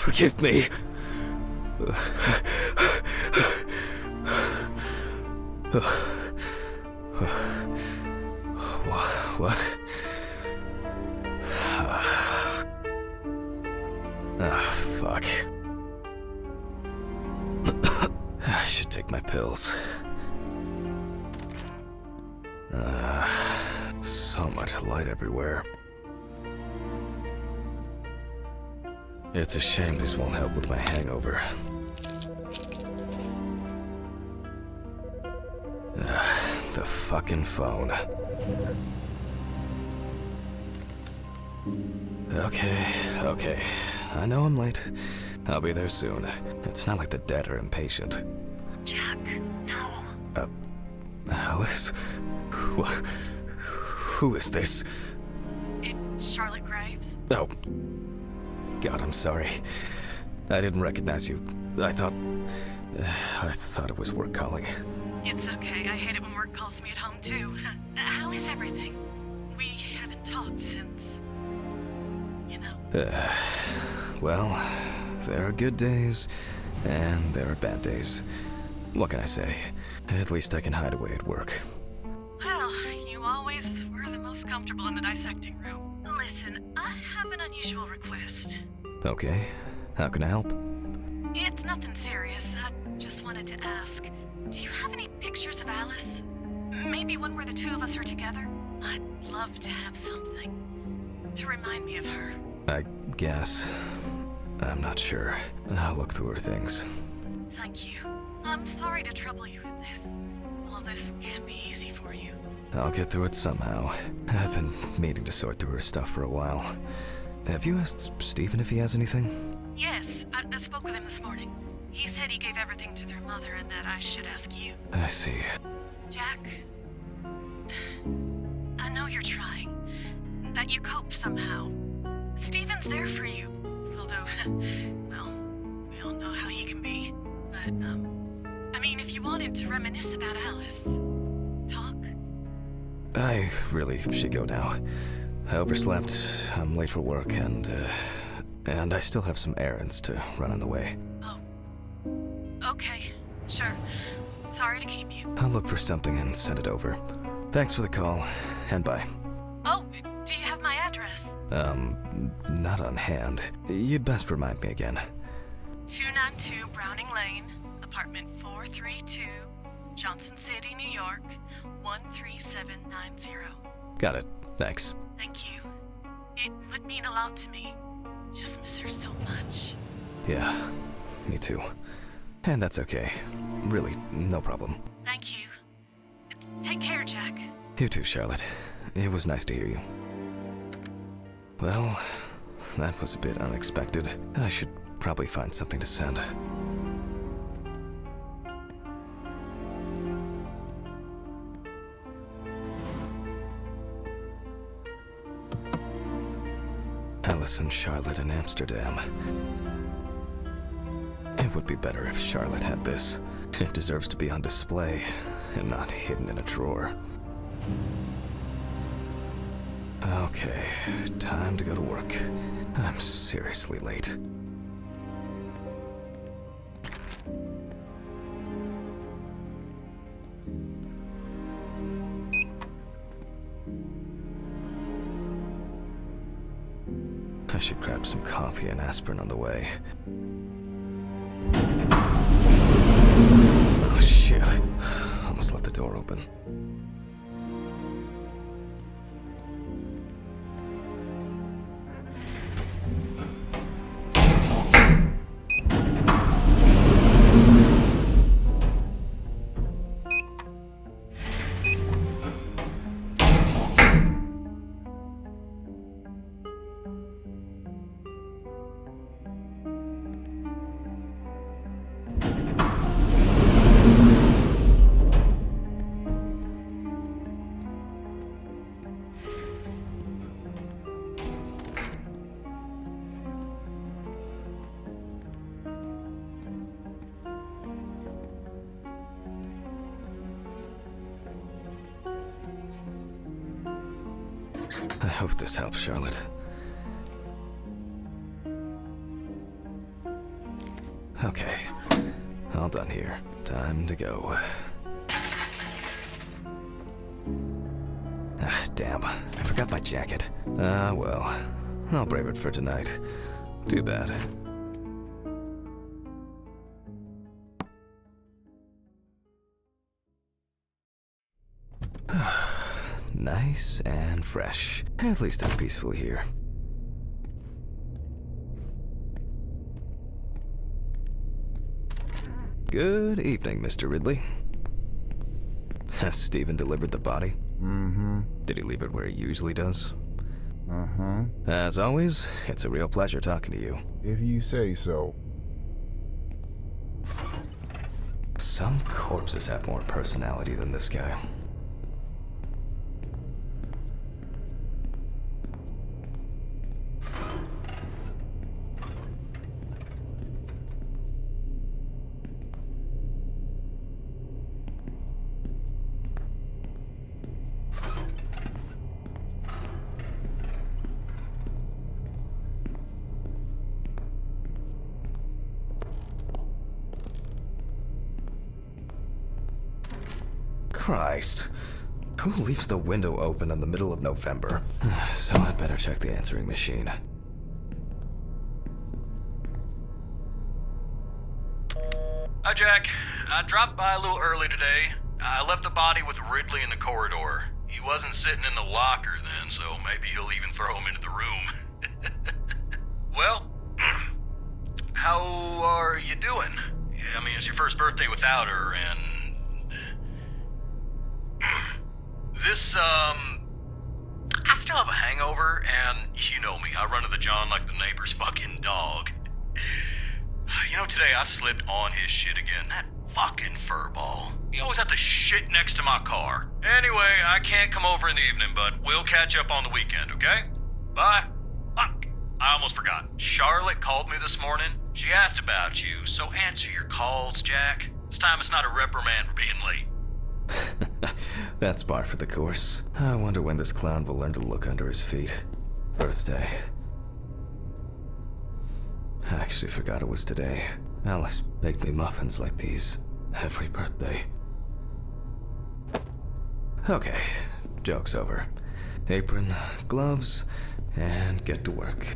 Forgive me. What? Fuck. I should take my pills. So much light everywhere. It's a shame these won't help with my hangover. The fucking phone. Okay. I know I'm late. I'll be there soon. It's not like the dead are impatient. Jack, no. Alice? Who is this? It's Charlotte Graves. Oh. God, I'm sorry. I didn't recognize you. I thought it was work calling. It's okay. I hate it when work calls me at home, too. How is everything? We haven't talked since... you know. Well, there are good days, and there are bad days. What can I say? At least I can hide away at work. Well, you always were the most comfortable in the dissecting room. Listen, I have an unusual request. Okay, how can I help? It's nothing serious. I just wanted to ask, do you have any pictures of Alice? Maybe one where the two of us are together? I'd love to have something to remind me of her. I guess. I'm not sure. I'll look through her things. Thank you. I'm sorry to trouble you with this. All this can't be easy for you. I'll get through it somehow. I've been meaning to sort through her stuff for a while. Have you asked Stephen if he has anything? Yes, I spoke with him this morning. He said he gave everything to their mother and that I should ask you. I see. Jack, I know you're trying. That you cope somehow. Stephen's there for you. Although, well, we all know how he can be. But, I mean, if you wanted to reminisce about Alice, talk. I really should go now. I overslept, I'm late for work, and I still have some errands to run on the way. Oh. Okay, sure. Sorry to keep you. I'll look for something and send it over. Thanks for the call, and bye. Oh, do you have my address? Not on hand. You'd best remind me again. 292 Browning Lane, apartment 432, Johnson City, New York, 13790. Got it. Thanks. Thank you. It would mean a lot to me. Just miss her so much. Yeah, me too. And that's okay. Really, no problem. Thank you. Take care, Jack. You too, Charlotte. It was nice to hear you. Well, that was a bit unexpected. I should probably find something to send. Alice and Charlotte in Amsterdam. It would be better if Charlotte had this. It deserves to be on display and not hidden in a drawer. Okay, time to go to work. I'm seriously late. I should grab some coffee and aspirin on the way. Oh shit. Almost left the door open. I hope this helps, Charlotte. Okay. All done here. Time to go. Damn. I forgot my jacket. Well. I'll brave it for tonight. Too bad. Nice and fresh. At least it's peaceful here. Good evening, Mr. Ridley. Has Steven delivered the body? Mm-hmm. Did he leave it where he usually does? Uh-huh. As always, it's a real pleasure talking to you. If you say so. Some corpses have more personality than this guy. Christ. Who leaves the window open in the middle of November? So I'd better check the answering machine. Hi, Jack. I dropped by a little early today. I left the body with Ridley in the corridor. He wasn't sitting in the locker then, so maybe he'll even throw him into the room. Well, how are you doing? I mean, it's your first birthday without her, and... I still have a hangover, and you know me, I run to the John like the neighbor's fucking dog. You know, today I slipped on his shit again. That fucking furball. He always has to shit next to my car. Anyway, I can't come over in the evening, but we'll catch up on the weekend, okay? Bye. Fuck. I almost forgot. Charlotte called me this morning. She asked about you, so answer your calls, Jack. This time it's not a reprimand for being late. That's par for the course. I wonder when this clown will learn to look under his feet. Birthday. I actually forgot it was today. Alice baked me muffins like these every birthday. Okay, joke's over. Apron, gloves, and get to work.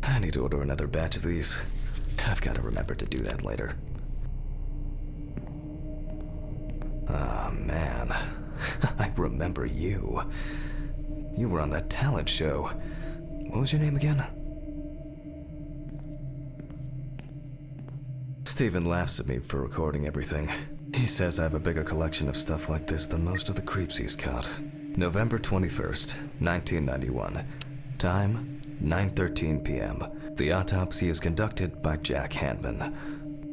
I need to order another batch of these. I've got to remember to do that later. Ah, man. I remember you. You were on that talent show. What was your name again? Steven laughs at me for recording everything. He says I have a bigger collection of stuff like this than most of the creeps he's caught. November 21st, 1991. Time, 9:13 p.m. The autopsy is conducted by Jack Hanma.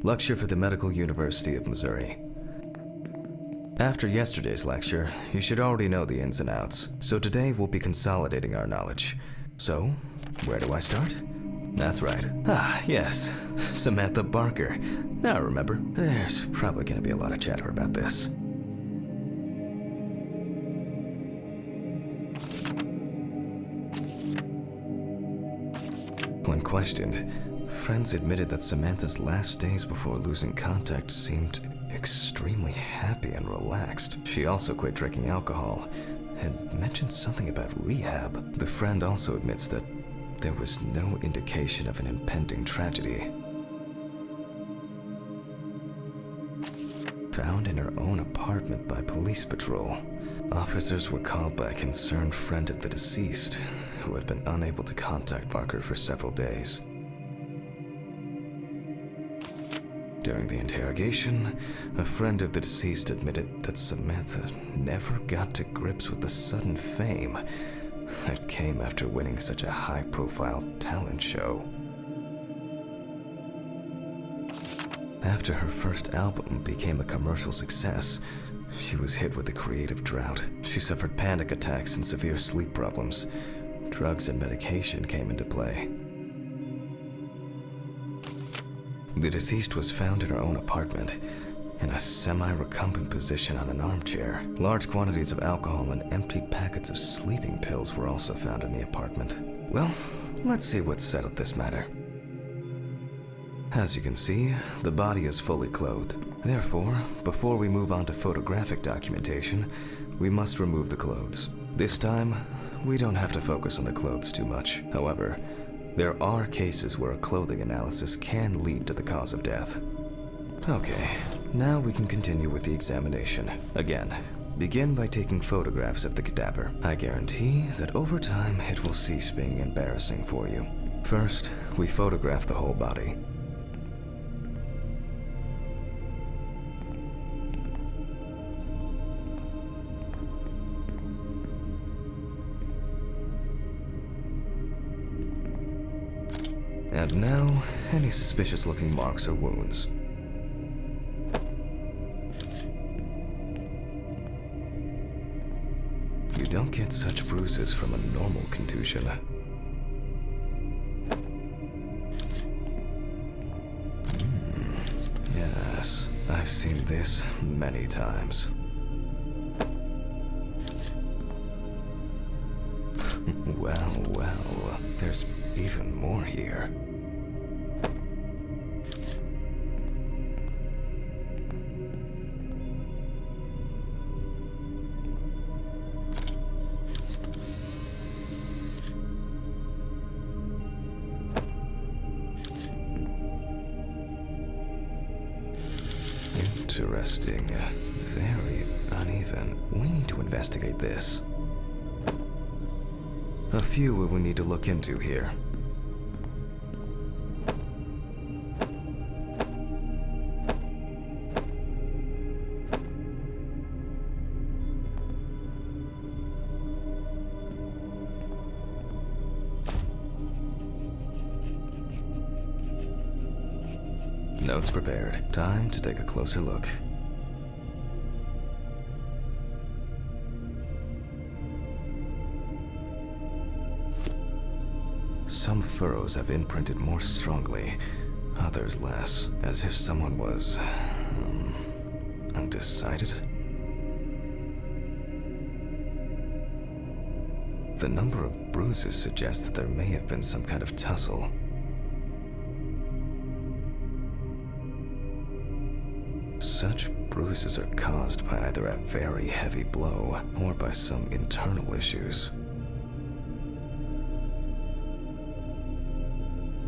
Lecture for the Medical University of Missouri. After yesterday's lecture, you should already know the ins and outs, so today we'll be consolidating our knowledge. So, where do I start? That's right. Ah, yes. Samantha Barker. Now I remember. There's probably going to be a lot of chatter about this. When questioned, friends admitted that Samantha's last days before losing contact seemed extremely happy and relaxed. She also quit drinking alcohol, had mentioned something about rehab. The friend also admits that there was no indication of an impending tragedy. Found in her own apartment by police patrol, officers were called by a concerned friend of the deceased, who had been unable to contact Barker for several days. During the interrogation, a friend of the deceased admitted that Samantha never got to grips with the sudden fame that came after winning such a high-profile talent show. After her first album became a commercial success, she was hit with a creative drought. She suffered panic attacks and severe sleep problems. Drugs and medication came into play. The deceased was found in her own apartment. in a semi-recumbent position on an armchair. Large quantities of alcohol and empty packets of sleeping pills were also found in the apartment. Well, let's see what settled this matter. As you can see, the body is fully clothed. Therefore, before we move on to photographic documentation, we must remove the clothes. This time, we don't have to focus on the clothes too much. However, there are cases where a clothing analysis can lead to the cause of death. Okay, now we can continue with the examination. Again, begin by taking photographs of the cadaver. I guarantee that over time it will cease being embarrassing for you. First, we photograph the whole body. And now, any suspicious-looking marks or wounds. You don't get such bruises from a normal contusion. Yes, I've seen this many times. Well, there's even more here. Interesting. Very uneven. We need to investigate this. A few we will need to look into here. Notes prepared. Time to take a closer look. Some furrows have imprinted more strongly, others less, as if someone was undecided. The number of bruises suggests that there may have been some kind of tussle. Such bruises are caused by either a very heavy blow or by some internal issues.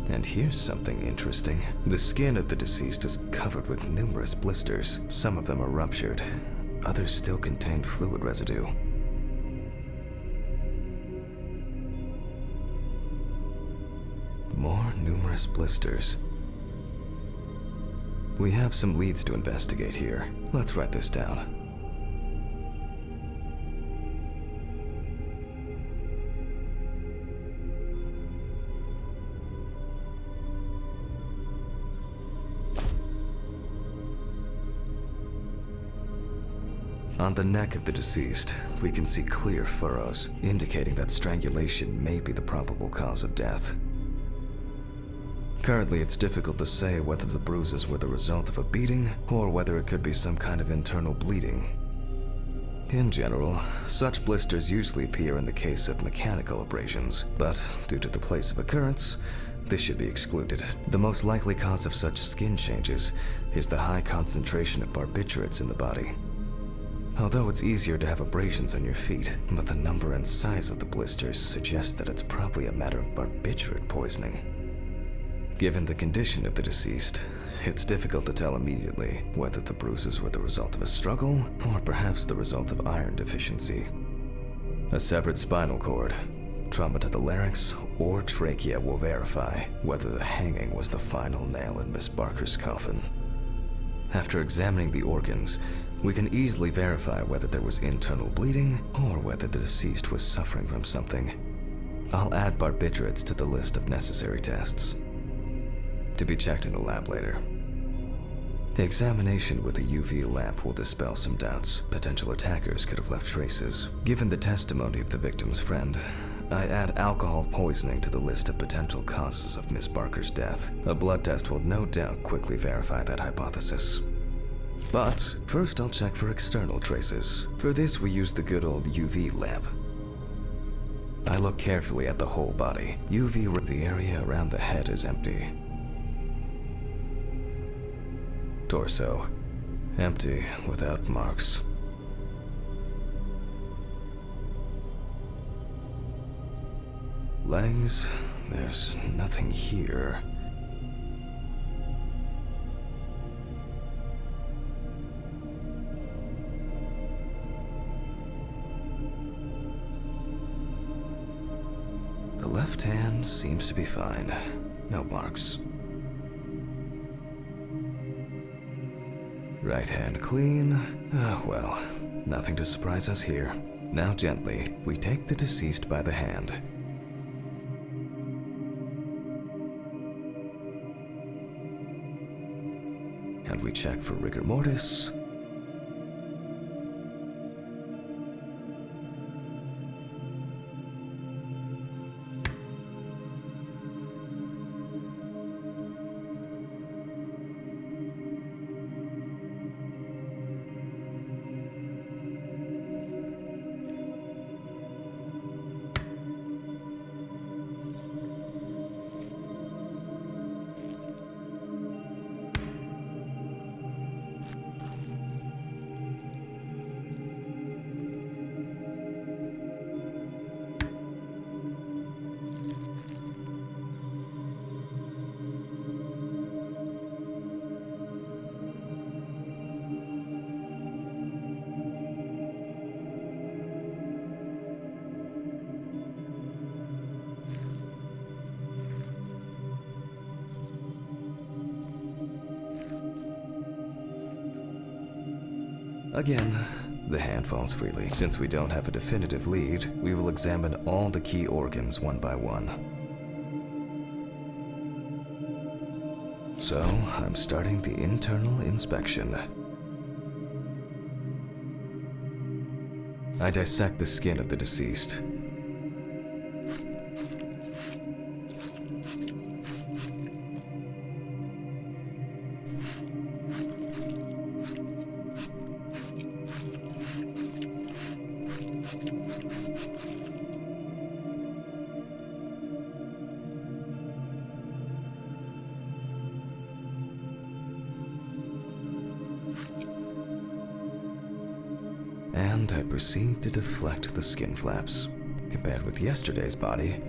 And here's something interesting. The skin of the deceased is covered with numerous blisters. Some of them are ruptured, others still contain fluid residue. More numerous blisters. We have some leads to investigate here. Let's write this down. On the neck of the deceased, we can see clear furrows, indicating that strangulation may be the probable cause of death. Currently, it's difficult to say whether the bruises were the result of a beating or whether it could be some kind of internal bleeding. In general, such blisters usually appear in the case of mechanical abrasions, but due to the place of occurrence, this should be excluded. The most likely cause of such skin changes is the high concentration of barbiturates in the body. Although it's easier to have abrasions on your feet, but the number and size of the blisters suggests that it's probably a matter of barbiturate poisoning. Given the condition of the deceased, it's difficult to tell immediately whether the bruises were the result of a struggle or perhaps the result of iron deficiency. A severed spinal cord, trauma to the larynx, or trachea will verify whether the hanging was the final nail in Miss Barker's coffin. After examining the organs, we can easily verify whether there was internal bleeding or whether the deceased was suffering from something. I'll add barbiturates to the list of necessary tests, to be checked in the lab later. The examination with a UV lamp will dispel some doubts. Potential attackers could have left traces. Given the testimony of the victim's friend, I add alcohol poisoning to the list of potential causes of Miss Barker's death. A blood test will no doubt quickly verify that hypothesis. But first I'll check for external traces. For this we use the good old UV lamp. I look carefully at the whole body. The area around the head is empty. Torso, empty, without marks. Legs, there's nothing here. The left hand seems to be fine. No marks. Right hand clean. Oh well, nothing to surprise us here. Now gently, we take the deceased by the hand. And we check for rigor mortis. Again, the hand falls freely. Since we don't have a definitive lead, we will examine all the key organs one by one. So, I'm starting the internal inspection. I dissect the skin of the deceased. And I proceed to deflect the skin flaps. Compared with yesterday's body,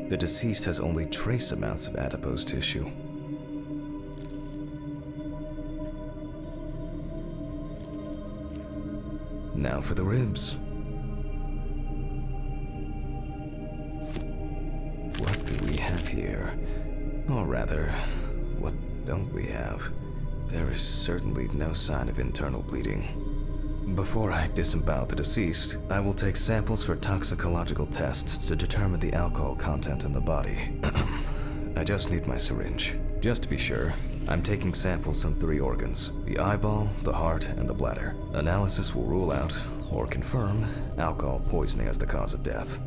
the deceased has only trace amounts of adipose tissue. Now for the ribs. What do we have here? Or rather, what don't we have? There is certainly no sign of internal bleeding. Before I disembowel the deceased, I will take samples for toxicological tests to determine the alcohol content in the body. I just need my syringe. Just to be sure, I'm taking samples from 3 organs: the eyeball, the heart, and the bladder. Analysis will rule out, or confirm, alcohol poisoning as the cause of death.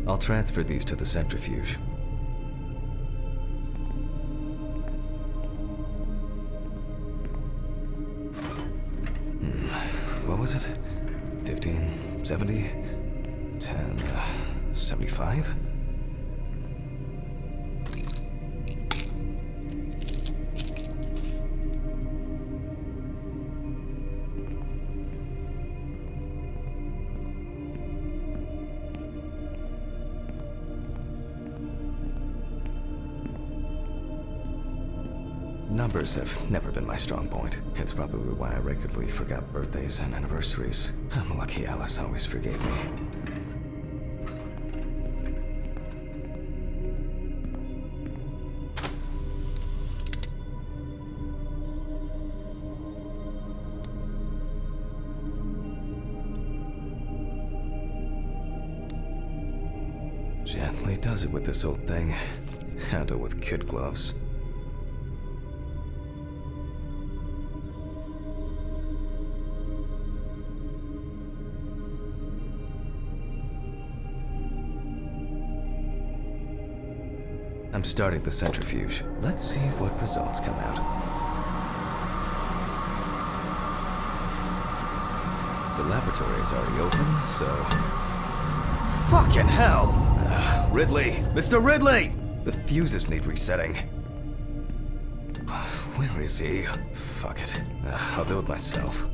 I'll transfer these to the centrifuge. What was it? 15, 70, 10, 75? Numbers have never been my strong point. It's probably why I regularly forgot birthdays and anniversaries. I'm lucky Alice always forgave me. Gently does it with this old thing. Handle with kid gloves. I'm starting the centrifuge. Let's see what results come out. The laboratory is already open, so... Fucking hell! Ridley! Mr. Ridley! The fuses need resetting. Where is he? Fuck it. I'll do it myself.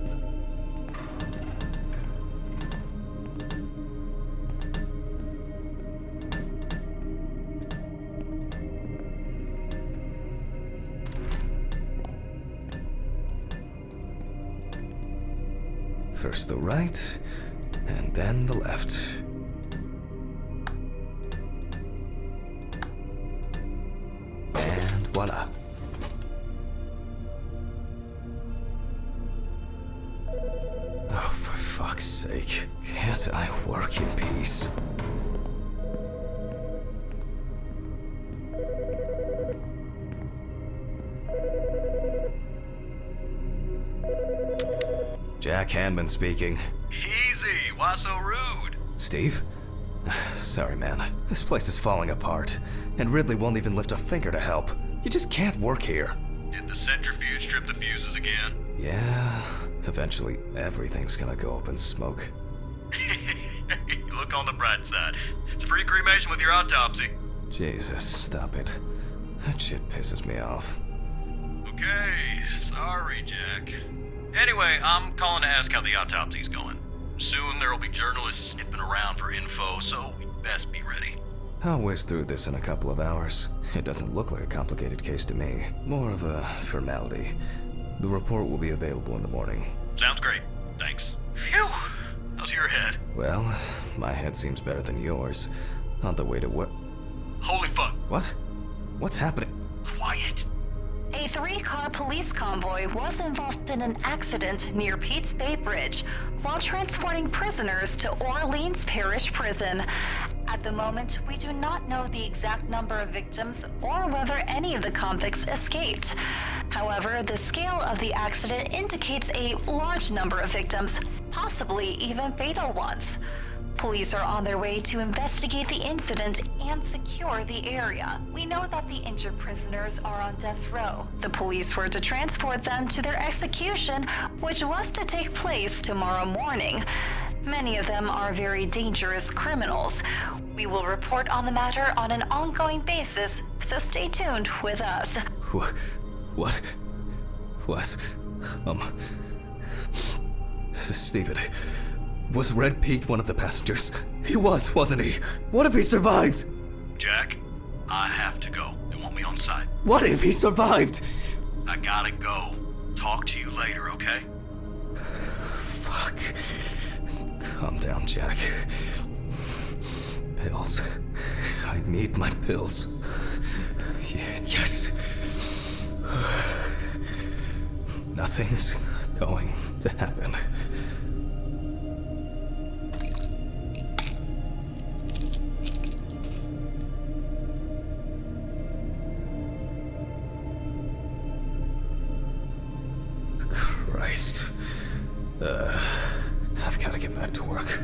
First the right, and then the left. And voila. Oh, for fuck's sake. Can't I work in peace? Jack Hanma speaking. Easy, why so rude? Steve? Sorry, man. This place is falling apart, and Ridley won't even lift a finger to help. You just can't work here. Did the centrifuge trip the fuses again? Yeah, eventually everything's gonna go up in smoke. Look on the bright side. It's a free cremation with your autopsy. Jesus, stop it. That shit pisses me off. Okay, sorry, Jack. Anyway, I'm calling to ask how the autopsy's going. Soon there'll be journalists sniffing around for info, so we'd best be ready. I'll whiz through this in a couple of hours. It doesn't look like a complicated case to me. More of a formality. The report will be available in the morning. Sounds great. Thanks. Phew! How's your head? Well, my head seems better than yours. On the way to work. Holy fuck! What? What's happening? Quiet! A 3-car police convoy was involved in an accident near Pete's Bay Bridge while transporting prisoners to Orleans Parish Prison. At the moment, we do not know the exact number of victims or whether any of the convicts escaped. However, the scale of the accident indicates a large number of victims, possibly even fatal ones. Police are on their way to investigate the incident and secure the area. We know that the injured prisoners are on death row. The police were to transport them to their execution, which was to take place tomorrow morning. Many of them are very dangerous criminals. We will report on the matter on an ongoing basis, so stay tuned with us. What? Steven, was Red Pete one of the passengers? He was, wasn't he? What if he survived? Jack, I have to go. They want me on site. What if he survived? I gotta go. Talk to you later, okay? Fuck. Calm down, Jack. Pills. I need my pills. Yes. Nothing's going to happen. Christ. I've got to get back to work.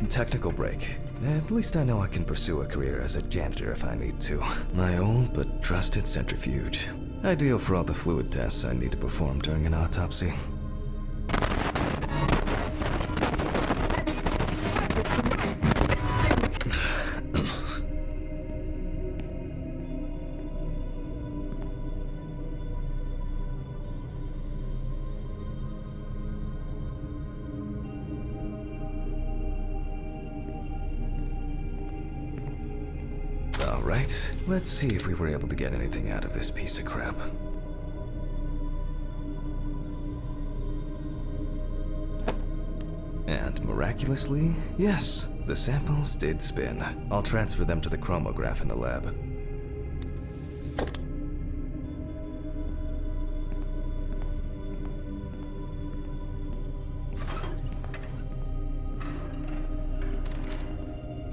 Technical break. At least I know I can pursue a career as a janitor if I need to. My old but trusted centrifuge. Ideal for all the fluid tests I need to perform during an autopsy. Alright, let's see if we were able to get anything out of this piece of crap. And miraculously, yes, the samples did spin. I'll transfer them to the chromograph in the lab.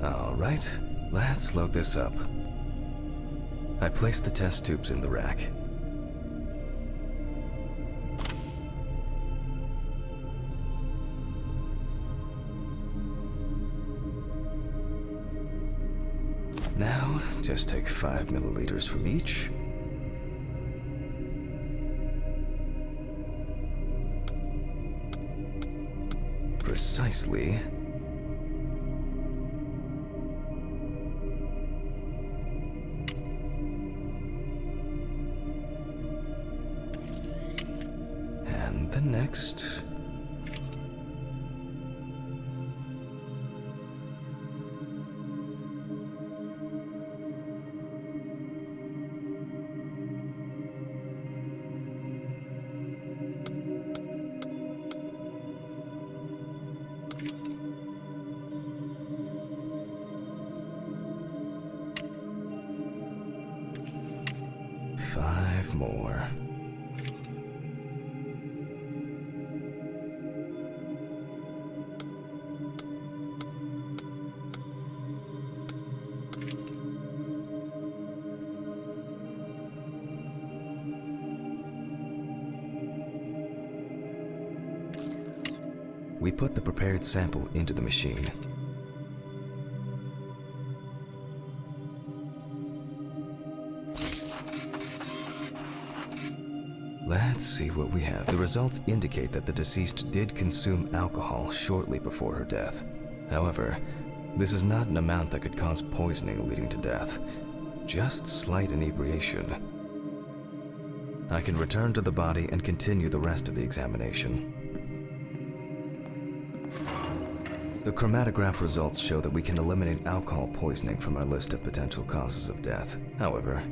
Alright, let's load this up. I placed the test tubes in the rack. Now, just take 5 milliliters from each. Precisely. And the next. Five more. We put the prepared sample into the machine. Let's see what we have. The results indicate that the deceased did consume alcohol shortly before her death. However, this is not an amount that could cause poisoning leading to death, just slight inebriation. I can return to the body and continue the rest of the examination. The chromatograph results show that we can eliminate alcohol poisoning from our list of potential causes of death. However,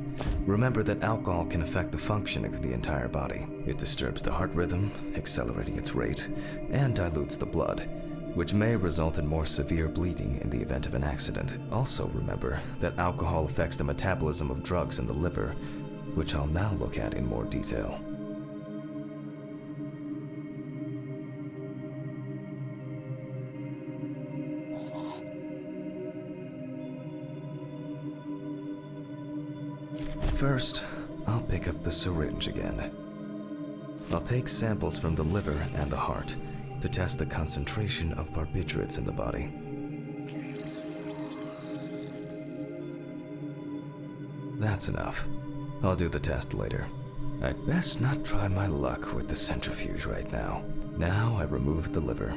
remember that alcohol can affect the functioning of the entire body. It disturbs the heart rhythm, accelerating its rate, and dilutes the blood, which may result in more severe bleeding in the event of an accident. Also remember that alcohol affects the metabolism of drugs in the liver, which I'll now look at in more detail. First, I'll pick up the syringe again. I'll take samples from the liver and the heart to test the concentration of barbiturates in the body. That's enough. I'll do the test later. I'd best not try my luck with the centrifuge right now. Now I remove the liver.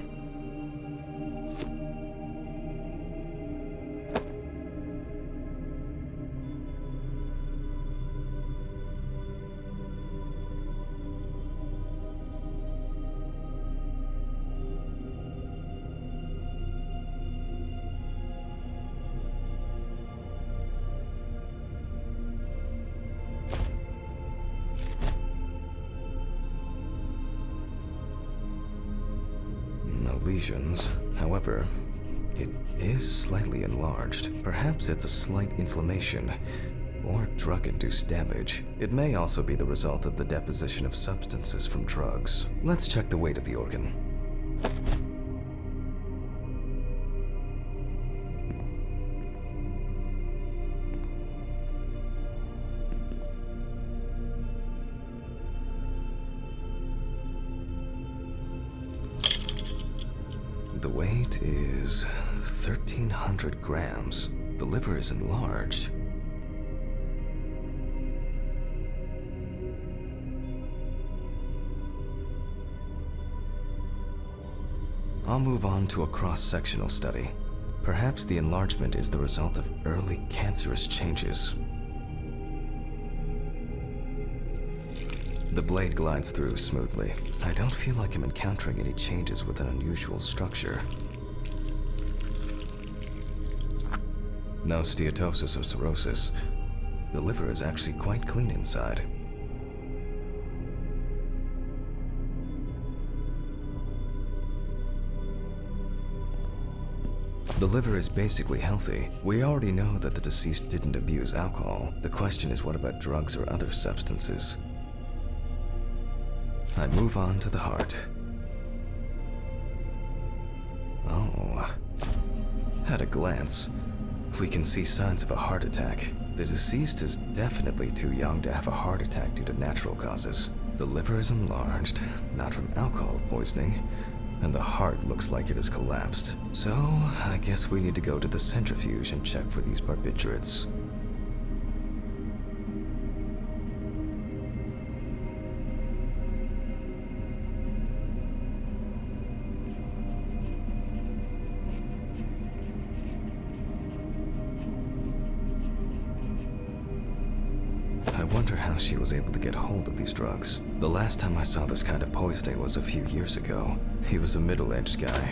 Lesions. However, it is slightly enlarged. Perhaps it's a slight inflammation or drug-induced damage. It may also be the result of the deposition of substances from drugs. Let's check the weight of the organ. The weight is 1,300 grams. The liver is enlarged. I'll move on to a cross-sectional study. Perhaps the enlargement is the result of early cancerous changes. The blade glides through smoothly. I don't feel like I'm encountering any changes with an unusual structure. No steatosis or cirrhosis. The liver is actually quite clean inside. The liver is basically healthy. We already know that the deceased didn't abuse alcohol. The question is, what about drugs or other substances? I move on to the heart. Oh. At a glance, we can see signs of a heart attack. The deceased is definitely too young to have a heart attack due to natural causes. The liver is enlarged, not from alcohol poisoning, and the heart looks like it has collapsed. So, I guess we need to go to the centrifuge and check for these barbiturates. I wonder how she was able to get hold of these drugs. The last time I saw this kind of poisoning was a few years ago. He was a middle-aged guy.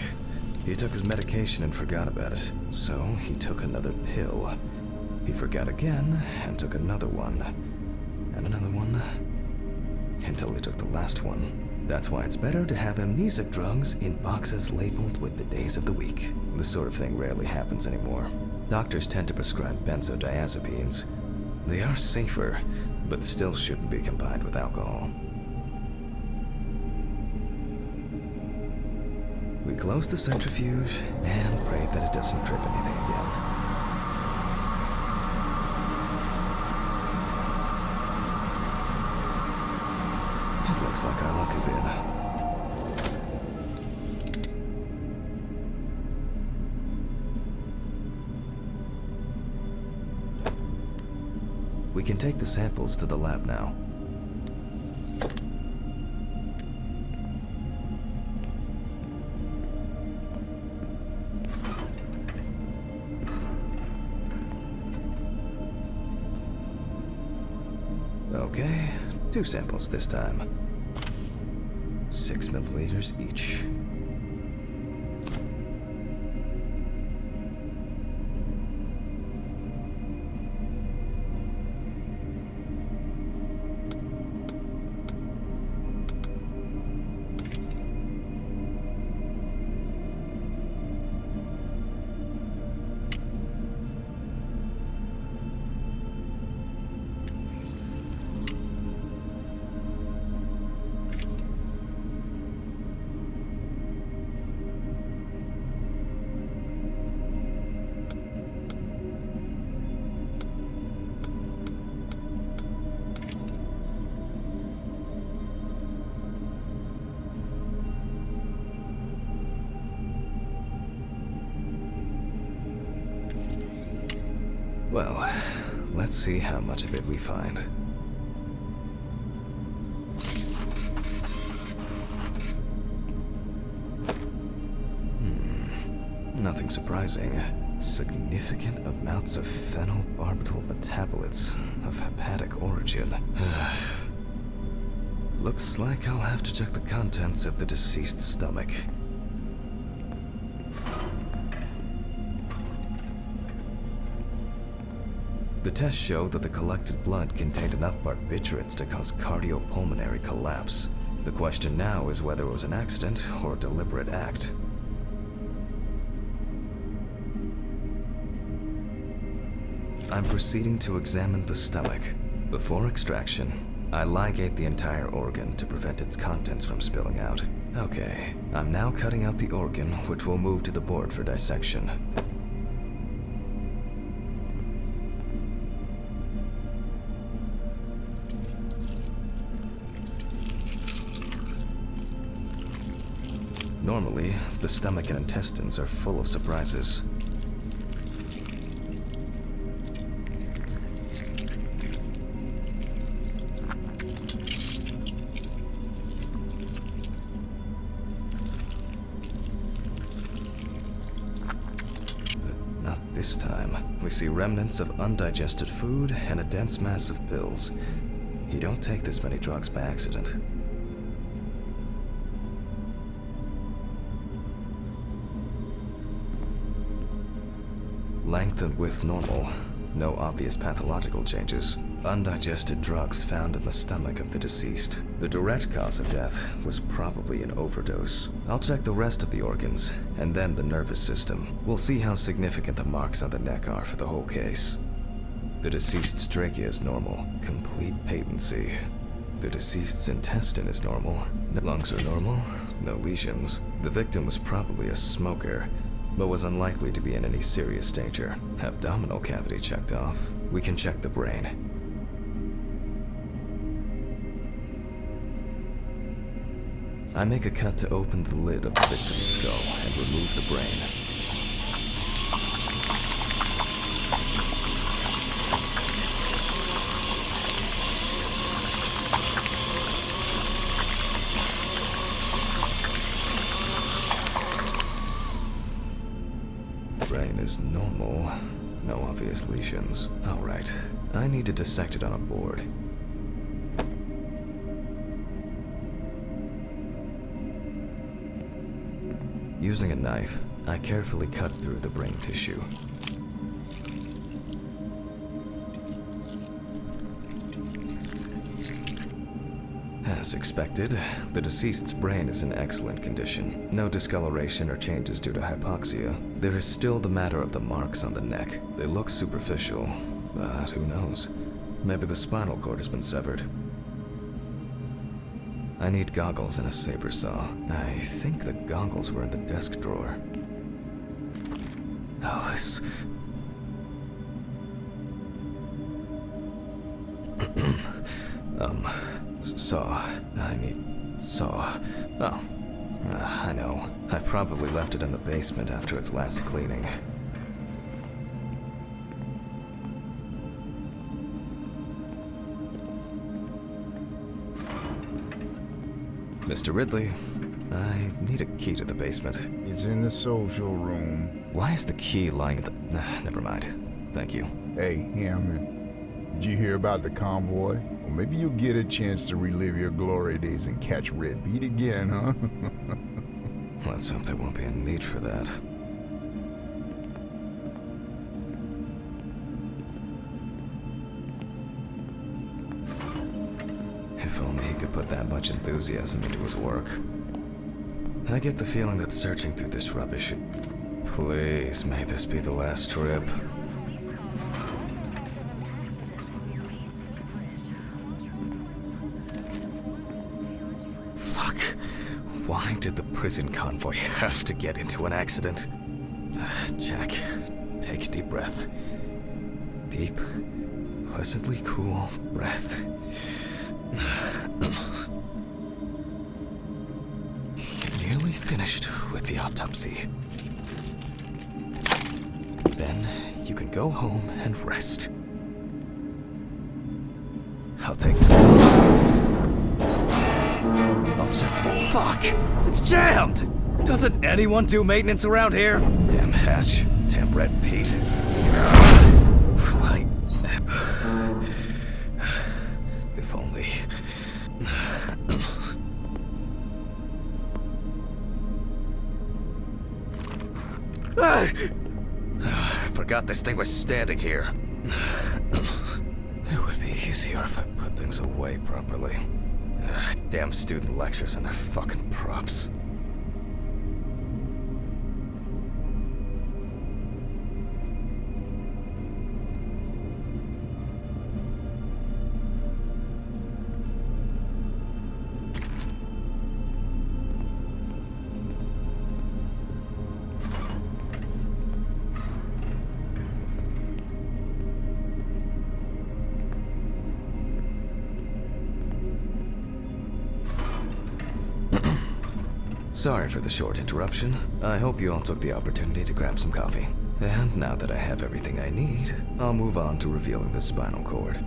He took his medication and forgot about it, so he took another pill. He forgot again and took another one, and another one, until he took the last one. That's why it's better to have amnesic drugs in boxes labeled with the days of the week. This sort of thing rarely happens anymore. Doctors tend to prescribe benzodiazepines. They are safer, but still shouldn't be combined with alcohol. We close the centrifuge and pray that it doesn't trip anything again. It looks like our luck is in. We can take the samples to the lab now. Okay, 2 samples this time. 6 milliliters each. Well, let's see how much of it we find. Nothing surprising. Significant amounts of phenobarbital metabolites of hepatic origin. Looks like I'll have to check the contents of the deceased's stomach. The tests showed that the collected blood contained enough barbiturates to cause cardiopulmonary collapse. The question now is whether it was an accident or a deliberate act. I'm proceeding to examine the stomach. Before extraction, I ligate the entire organ to prevent its contents from spilling out. Okay, I'm now cutting out the organ, which will move to the board for dissection. Normally, the stomach and intestines are full of surprises. But not this time. We see remnants of undigested food and a dense mass of pills. You don't take this many drugs by accident. Length and width normal. No obvious pathological changes. Undigested drugs found in the stomach of the deceased. The direct cause of death was probably an overdose. I'll check the rest of the organs, and then the nervous system. We'll see how significant the marks on the neck are for the whole case. The deceased's trachea is normal. Complete patency. The deceased's intestine is normal. Lungs are normal. No lesions. The victim was probably a smoker. but was unlikely to be in any serious danger. Abdominal cavity checked off. We can check the brain. I make a cut to open the lid of the victim's skull and remove the brain. Brain is normal. No obvious lesions. Alright, I need to dissect it on a board. Using a knife, I carefully cut through the brain tissue. As expected, the deceased's brain is in excellent condition. No discoloration or changes due to hypoxia. There is still the matter of the marks on the neck. They look superficial, but who knows? Maybe the spinal cord has been severed. I need goggles and a saber saw. I think the goggles were in the desk drawer. Alice. Saw. I need saw. Oh. I know. I probably left it in the basement after its last cleaning. Mr. Ridley, I need a key to the basement. It's in the social room. Why is the key lying at the... never mind. Thank you. Hey, Hanma, did you hear about the convoy? Well, maybe you'll get a chance to relive your glory days and catch Red Beat again, huh? Let's hope there won't be a need for that. If only he could put that much enthusiasm into his work. I get the feeling that searching through this rubbish... Please, may this be the last trip. Fuck. Why did the prison convoy have to get into an accident? Jack, take a deep breath. Deep, pleasantly cool breath. You're nearly finished with the autopsy. Then you can go home and rest. I'll take this. I'll check. Fuck! It's jammed! Doesn't anyone do maintenance around here? Damn hatch. Damn Red Pete. Light. If only. Forgot this thing was standing here. It would be easier if I put things away properly. Damn student lectures and their fucking props. Sorry for the short interruption. I hope you all took the opportunity to grab some coffee. And now that I have everything I need, I'll move on to revealing the spinal cord.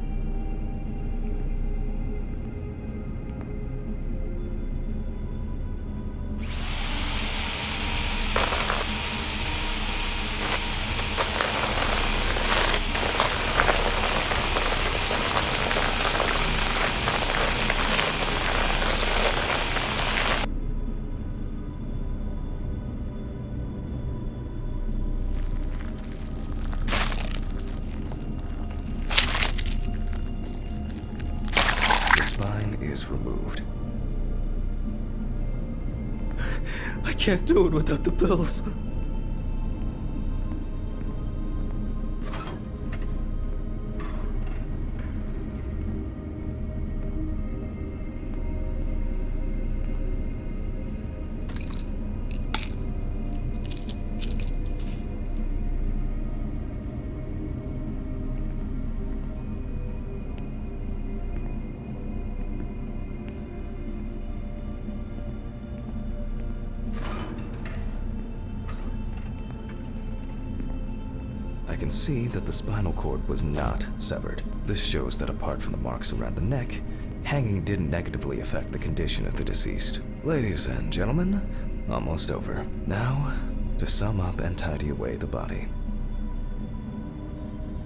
Is removed. I can't do it without the pills. I can see that the spinal cord was not severed. This shows that apart from the marks around the neck, hanging didn't negatively affect the condition of the deceased. Ladies and gentlemen, almost over. Now, to sum up and tidy away the body.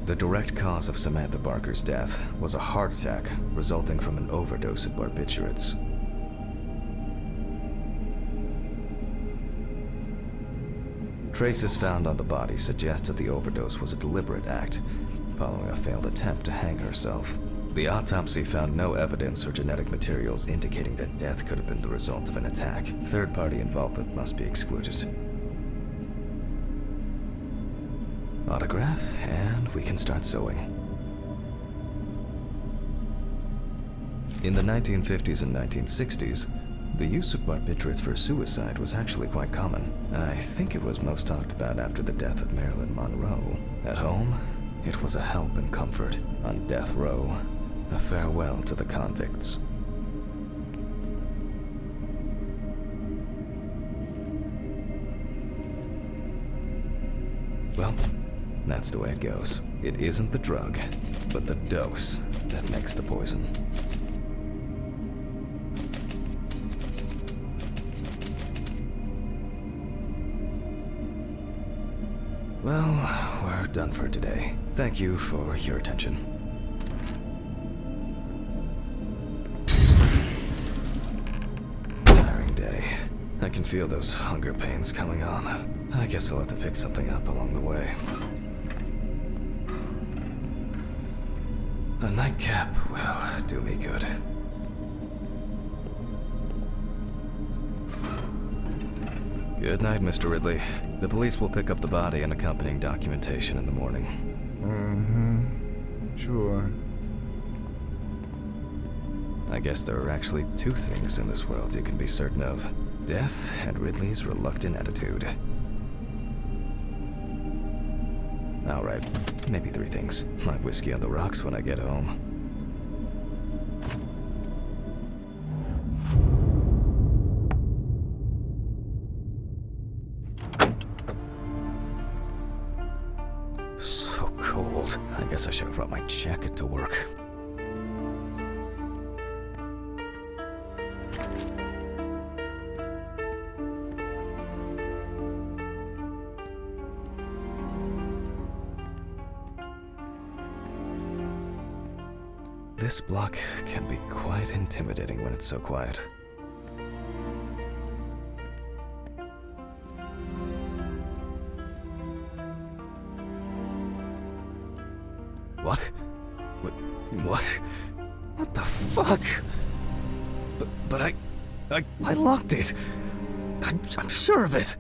The direct cause of Samantha Barker's death was a heart attack resulting from an overdose of barbiturates. Traces found on the body suggest that the overdose was a deliberate act, following a failed attempt to hang herself. The autopsy found no evidence or genetic materials indicating that death could have been the result of an attack. Third-party involvement must be excluded. Autograph, and we can start sewing. In the 1950s and 1960s, the use of barbiturates for suicide was actually quite common. I think it was most talked about after the death of Marilyn Monroe. At home, it was a help and comfort. On death row, a farewell to the convicts. Well, that's the way it goes. It isn't the drug, but the dose that makes the poison. Well, we're done for today. Thank you for your attention. Tiring day. I can feel those hunger pains coming on. I guess I'll have to pick something up along the way. A nightcap will do me good. Good night, Mr. Ridley. The police will pick up the body and accompanying documentation in the morning. Sure. I guess there are actually two things in this world you can be certain of. Death and Ridley's reluctant attitude. Alright, maybe three things. My whiskey on the rocks when I get home. So cold. I guess I should have brought my jacket to work. This block can be quite intimidating when it's so quiet. What? What? What the fuck? But I locked it. I'm sure of it.